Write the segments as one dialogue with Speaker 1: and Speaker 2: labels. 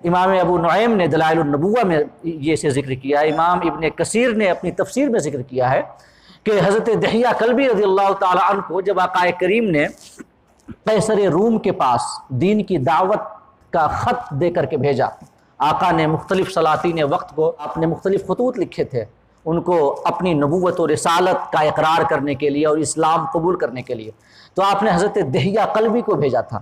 Speaker 1: امام ابو نعیم نے دلائل النبوہ میں یہ سے ذکر کیا ہے، امام ابن کثیر نے اپنی تفسیر میں ذکر کیا ہے کہ حضرت دحیہ کلبی رضی اللہ تعالی عنہ کو جب آقا کریم نے قیصر روم کے پاس دین کی دعوت کا خط دے کر کے بھیجا، آقا نے مختلف سلاطین وقت کو آپ نے مختلف خطوط لکھے تھے ان کو اپنی نبوت و رسالت کا اقرار کرنے کے لیے اور اسلام قبول کرنے کے لیے، تو آپ نے حضرت دحیہ کلبی کو بھیجا تھا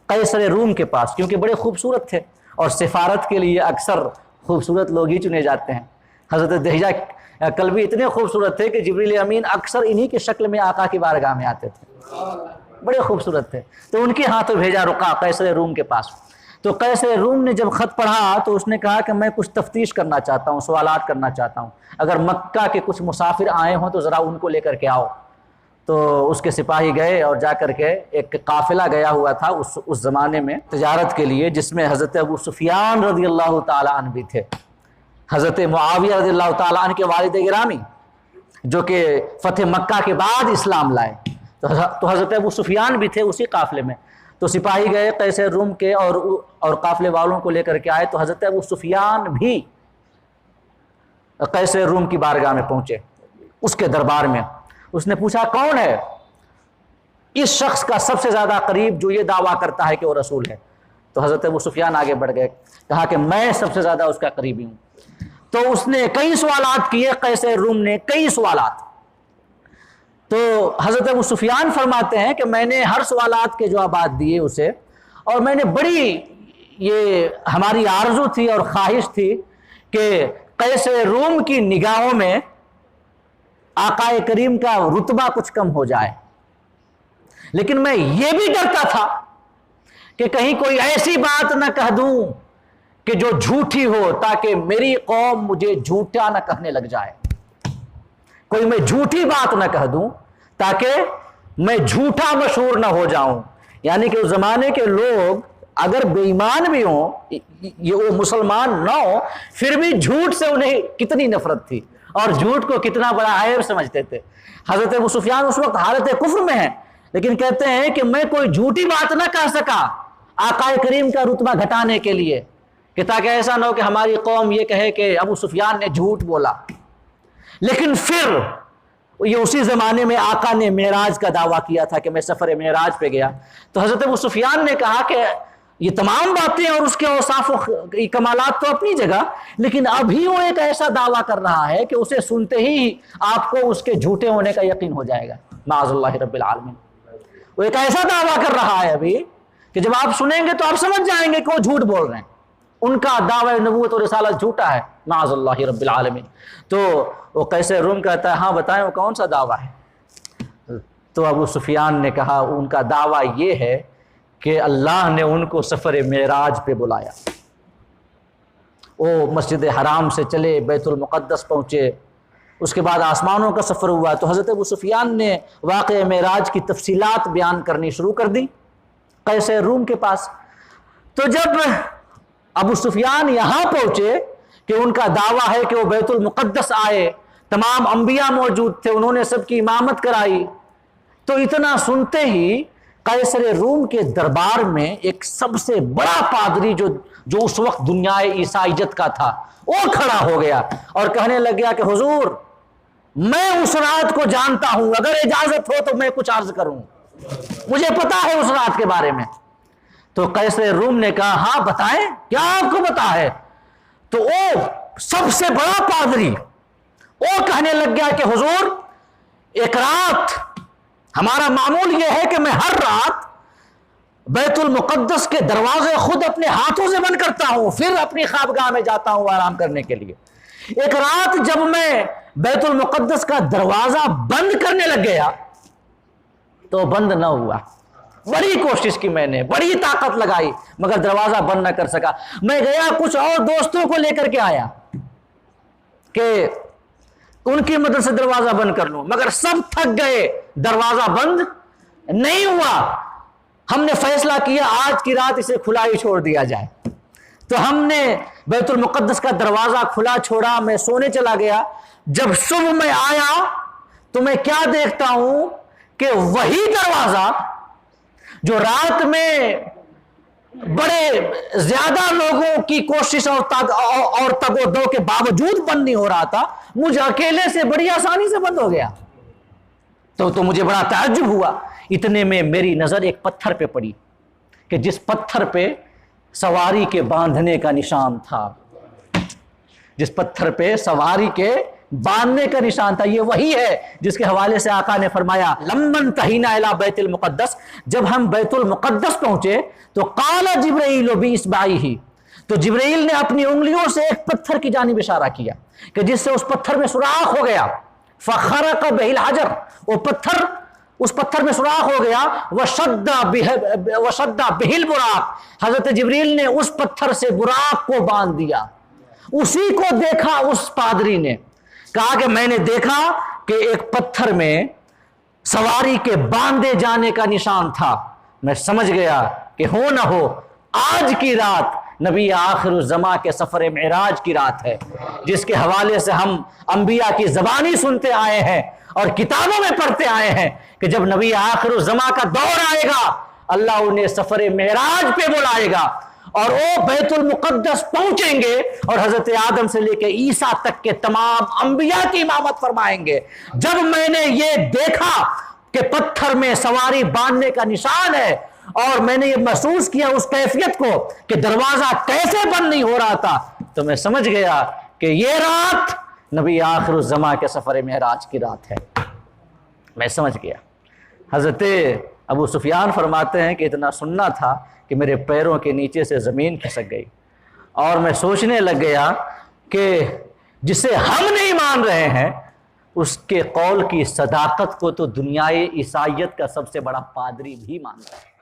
Speaker 1: قیصر روم کے پاس، کیونکہ بڑے خوبصورت تھے اور سفارت کے لیے اکثر خوبصورت لوگ ہی چنے جاتے ہیں۔ حضرت دحیہ کلبی اتنے خوبصورت تھے کہ جبریل امین اکثر انہی کی شکل میں آقا کی بارگاہ میں آتے تھے، بڑے خوبصورت تھے، تو ان کے ہاتھوں بھیجا رقا قیصر روم کے پاس۔ تو قیصر روم نے جب خط پڑھا تو اس نے کہا کہ میں کچھ تفتیش کرنا چاہتا ہوں، سوالات کرنا چاہتا ہوں، اگر مکہ کے کچھ مسافر آئے ہوں تو ذرا ان کو لے کر کے آؤ۔ تو اس کے سپاہی گئے اور جا کر کے ایک قافلہ گیا ہوا تھا اس زمانے میں تجارت کے لیے، جس میں حضرت ابو سفیان رضی اللہ تعالی عنہ بھی تھے، حضرت معاویہ رضی اللہ تعالی عنہ کے والد گرامی جو کہ فتح مکہ کے بعد اسلام لائے، تو حضرت ابو سفیان بھی تھے اسی قافلے میں۔ تو سپاہی گئے قیصر روم کے اور قافلے والوں کو لے کر کے آئے، تو حضرت ابو سفیان بھی قیصر روم کی بارگاہ میں پہنچے، اس کے دربار میں۔ اس نے پوچھا کون ہے اس شخص کا سب سے زیادہ قریب جو یہ دعویٰ کرتا ہے کہ وہ رسول ہے؟ تو حضرت ابو سفیان آگے بڑھ گئے، کہا کہ میں سب سے زیادہ اس کا قریبی ہوں۔ تو اس نے کئی سوالات کیے، قیصر روم نے کئی سوالات۔ تو حضرت ابو سفیان فرماتے ہیں کہ میں نے ہر سوالات کے جوابات دیے اسے، اور میں نے بڑی یہ ہماری آرزو تھی اور خواہش تھی کہ قیصر روم کی نگاہوں میں آقا کریم کا رتبہ کچھ کم ہو جائے، لیکن میں یہ بھی ڈرتا تھا کہ کہیں کوئی ایسی بات نہ کہہ دوں کہ جو جھوٹی ہو، تاکہ میری قوم مجھے جھوٹا نہ کہنے لگ جائے، کوئی میں جھوٹی بات نہ کہہ دوں تاکہ میں جھوٹا مشہور نہ ہو جاؤں۔ یعنی کہ اس زمانے کے لوگ اگر بے ایمان بھی ہوں، یہ وہ مسلمان نہ ہو، پھر بھی جھوٹ سے انہیں کتنی نفرت تھی اور جھوٹ کو کتنا بڑا عیب سمجھتے تھے۔ حضرت ابو سفیان اس وقت حالت کفر میں ہیں، لیکن کہتے ہیں کہ میں کوئی جھوٹی بات نہ کہہ سکا آقا کریم کا رتبہ گھٹانے کے لیے، کہ تاکہ ایسا نہ ہو کہ ہماری قوم یہ کہے کہ ابو سفیان نے جھوٹ بولا۔ لیکن پھر یہ اسی زمانے میں آقا نے معراج کا دعویٰ کیا تھا کہ میں سفر معراج پہ گیا، تو حضرت ابو سفیان نے کہا کہ یہ تمام باتیں اور اس کے اوصاف و کمالات تو اپنی جگہ، لیکن ابھی وہ ایک ایسا دعویٰ کر رہا ہے کہ اسے سنتے ہی آپ کو اس کے جھوٹے ہونے کا یقین ہو جائے گا، معاذ اللہ رب العالمین۔ وہ ایک ایسا دعویٰ کر رہا ہے ابھی کہ جب آپ سنیں گے تو آپ سمجھ جائیں گے کہ وہ جھوٹ بول رہے ہیں، ان کا دعوی نبوت اور رسالت جھوٹا ہے، معاذ اللہ رب العالمین۔ تو وہ قیصر روم کہتا ہے ہاں بتائیں وہ کون سا دعویٰ ہے؟ تو ابو سفیان نے کہا ان کا دعویٰ یہ ہے کہ اللہ نے ان کو سفر معراج پہ بلایا، وہ مسجد حرام سے چلے بیت المقدس پہنچے، اس کے بعد آسمانوں کا سفر ہوا۔ تو حضرت ابو سفیان نے واقعہ معراج کی تفصیلات بیان کرنی شروع کر دی قیصر روم کے پاس۔ تو جب ابو سفیان یہاں پہنچے کہ ان کا دعویٰ ہے کہ وہ بیت المقدس آئے، تمام انبیاء موجود تھے، انہوں نے سب کی امامت کرائی، تو اتنا سنتے ہی قیصر روم کے دربار میں ایک سب سے بڑا پادری جو اس وقت دنیا عیسائیت کا تھا، وہ کھڑا ہو گیا اور کہنے لگ گیا کہ حضور میں اس رات کو جانتا ہوں، اگر اجازت ہو تو میں کچھ عرض کروں، مجھے پتا ہے اس رات کے بارے میں۔ تو قیصر روم نے کہا ہاں بتائیں کیا آپ کو پتا ہے؟ تو وہ سب سے بڑا پادری وہ کہنے لگ گیا کہ حضور ایک رات ہمارا معمول یہ ہے کہ میں ہر رات بیت المقدس کے دروازے خود اپنے ہاتھوں سے بند کرتا ہوں، پھر اپنی خوابگاہ میں جاتا ہوں آرام کرنے کے لیے۔ ایک رات جب میں بیت المقدس کا دروازہ بند کرنے لگ گیا تو بند نہ ہوا، بڑی کوشش کی میں نے، بڑی طاقت لگائی، مگر دروازہ بند نہ کر سکا۔ میں گیا کچھ اور دوستوں کو لے کر کے آیا کہ ان کی مدد سے دروازہ بند کر لوں، مگر سب تھک گئے، دروازہ بند نہیں ہوا۔ ہم نے فیصلہ کیا آج کی رات اسے کھلا ہی چھوڑ دیا جائے، تو ہم نے بیت المقدس کا دروازہ کھلا چھوڑا، میں سونے چلا گیا۔ جب صبح میں آیا تو میں کیا دیکھتا ہوں کہ وہی دروازہ جو رات میں بڑے زیادہ لوگوں کی کوشش اور تگ و دو کے باوجود بند نہیں ہو رہا تھا، مجھے اکیلے سے بڑی آسانی سے بند ہو گیا۔ تو مجھے بڑا تعجب ہوا۔ اتنے میں میری نظر ایک پتھر پہ پڑی کہ جس پتھر پہ سواری کے باندھنے کا نشان تھا، جس پتھر پہ سواری کے باندھنے کا نشان تھا، یہ وہی ہے جس کے حوالے سے آقا نے فرمایا لمن تہینا الی بیت المقدس، جب ہم بیت المقدس پہنچے تو قال جبرائیل باصبعہ، تو جبرائیل نے اپنی انگلیوں سے ایک پتھر کی جانب اشارہ کیا کہ جس سے اس پتھر میں سوراخ ہو گیا، فخرق بہ الحجر، وہ پتھر اس پتھر میں سوراخ ہو گیا، وشد بہ البراق، حضرت جبرائیل نے اس پتھر سے براق کو باندھ دیا۔ اسی کو دیکھا اس پادری نے، کہا کہ میں نے دیکھا کہ ایک پتھر میں سواری کے باندھے جانے کا نشان تھا، میں سمجھ گیا کہ ہو نہ ہو آج کی رات نبی آخر الزماں کے سفر معراج کی رات ہے، جس کے حوالے سے ہم انبیاء کی زبانی سنتے آئے ہیں اور کتابوں میں پڑھتے آئے ہیں کہ جب نبی آخر الزماں کا دور آئے گا اللہ انہیں سفر معراج پہ بلائے گا اور وہ بیت المقدس پہنچیں گے اور حضرت آدم سے لے کے عیسیٰ تک کے تمام انبیاء کی امامت فرمائیں گے۔ جب میں نے یہ دیکھا کہ پتھر میں سواری باندھنے کا نشان ہے اور میں نے یہ محسوس کیا اس کیفیت کو کہ دروازہ کیسے بند نہیں ہو رہا تھا، تو میں سمجھ گیا کہ یہ رات نبی آخر الزماں کے سفر معراج کی رات ہے۔ میں سمجھ گیا۔ حضرت ابو سفیان فرماتے ہیں کہ اتنا سننا تھا کہ میرے پیروں کے نیچے سے زمین کھسک گئی اور میں سوچنے لگ گیا کہ جسے ہم نہیں مان رہے ہیں اس کے قول کی صداقت کو تو دنیائے عیسائیت کا سب سے بڑا پادری بھی مان رہا ہے۔